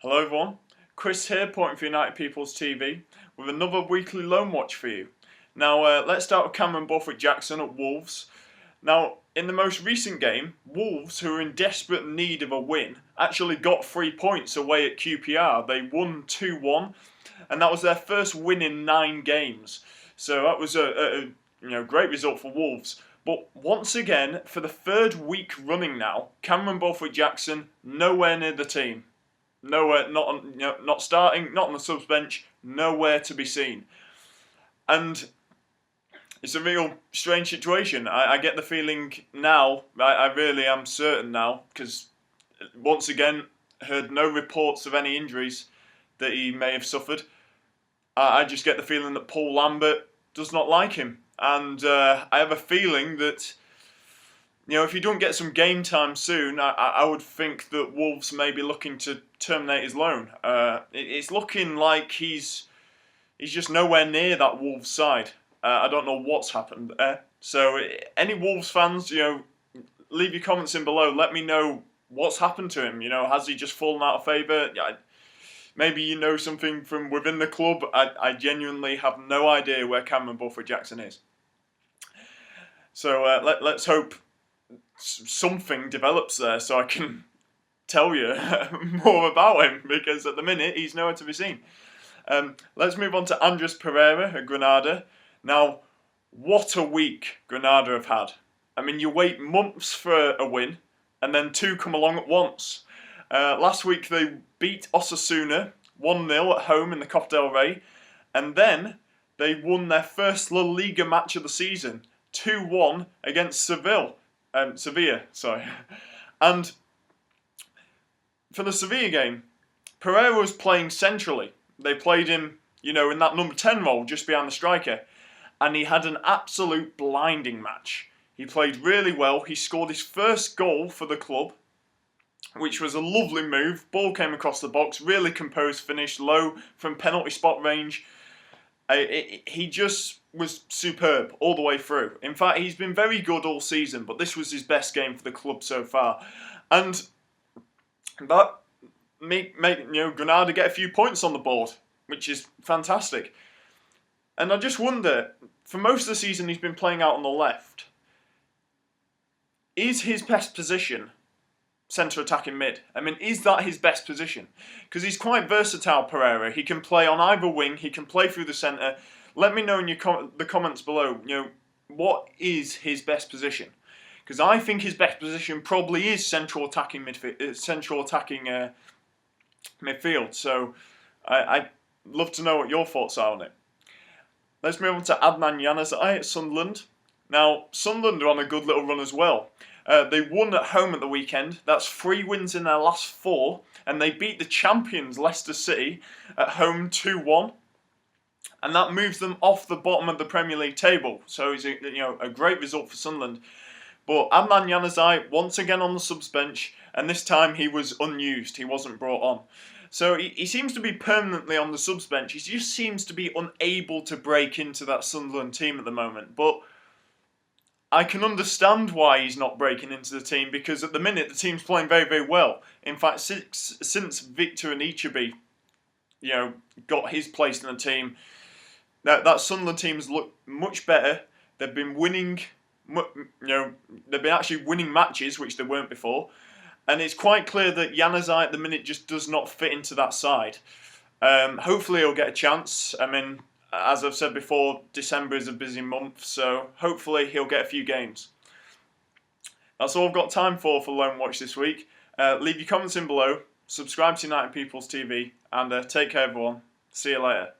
Hello everyone, Chris here, pointing for United People's TV, with another weekly loan watch for you. Now, let's start with Cameron Borthwick-Jackson at Wolves. Now, in the most recent game, Wolves, who are in desperate need of a win, actually got 3 points away at QPR. They won 2-1, and that was their first win in 9 games. So that was a great result for Wolves. But once again, for the third week running now, Cameron Borthwick-Jackson nowhere near the team. Nowhere, not starting, not on the subs bench, nowhere to be seen. And it's a real strange situation. I get the feeling now, I really am certain now, because once again, heard no reports of any injuries that he may have suffered. I just get the feeling that Paul Lambert does not like him. And I have a feeling that, if he don't get some game time soon, I would think that Wolves may be looking to terminate his loan. It's looking like he's just nowhere near that Wolves side. I don't know what's happened there. So any Wolves fans, leave your comments in below. Let me know what's happened to him. Has he just fallen out of favour? Maybe you know something from within the club. I genuinely have no idea where Cameron Borthwick-Jackson is. So let's hope something develops there so I can tell you more about him, because at the minute he's nowhere to be seen. Let's move on to Andreas Pereira at Granada. Now, what a week Granada have had. I mean, you wait months for a win and then 2 come along at once. Last week they beat Osasuna 1-0 at home in the Copa del Rey, and then they won their first La Liga match of the season, 2-1 against Sevilla. And for the Sevilla game, Pereira was playing centrally. They played him, in that number 10 role, just behind the striker. And he had an absolute blinding match. He played really well. He scored his first goal for the club, which was a lovely move. Ball came across the box, really composed finish, low from penalty spot range. He just was superb all the way through. In fact, he's been very good all season, but this was his best game for the club so far. And that make Granada get a few points on the board, which is fantastic. And I just wonder, for most of the season he's been playing out on the left. Is his best position centre attacking mid? I mean, is that his best position? Because he's quite versatile, Pereira. He can play on either wing. He can play through the centre. Let me know in the comments below, what is his best position? Because I think his best position probably is central attacking midfield. So I'd love to know what your thoughts are on it. Let's move on to Adnan Januzaj at Sunderland. Now, Sunderland are on a good little run as well. They won at home at the weekend. That's 3 wins in their last 4. And they beat the champions Leicester City at home 2-1. And that moves them off the bottom of the Premier League table. So it's a great result for Sunderland. But Adnan Januzaj once again on the subs bench. And this time he was unused. He wasn't brought on. So he seems to be permanently on the subs bench. He just seems to be unable to break into that Sunderland team at the moment. But I can understand why he's not breaking into the team, because at the minute the team's playing very, very well. In fact, since Victor Anichebe, got his place in the team, that Sunderland team has looked much better. They've been winning, they've been actually winning matches, which they weren't before. And it's quite clear that Januzaj at the minute just does not fit into that side. Hopefully he'll get a chance. I mean, as I've said before, December is a busy month, so hopefully he'll get a few games. That's all I've got time for Loan Watch this week. Leave your comments in below, subscribe to United People's TV, and take care everyone. See you later.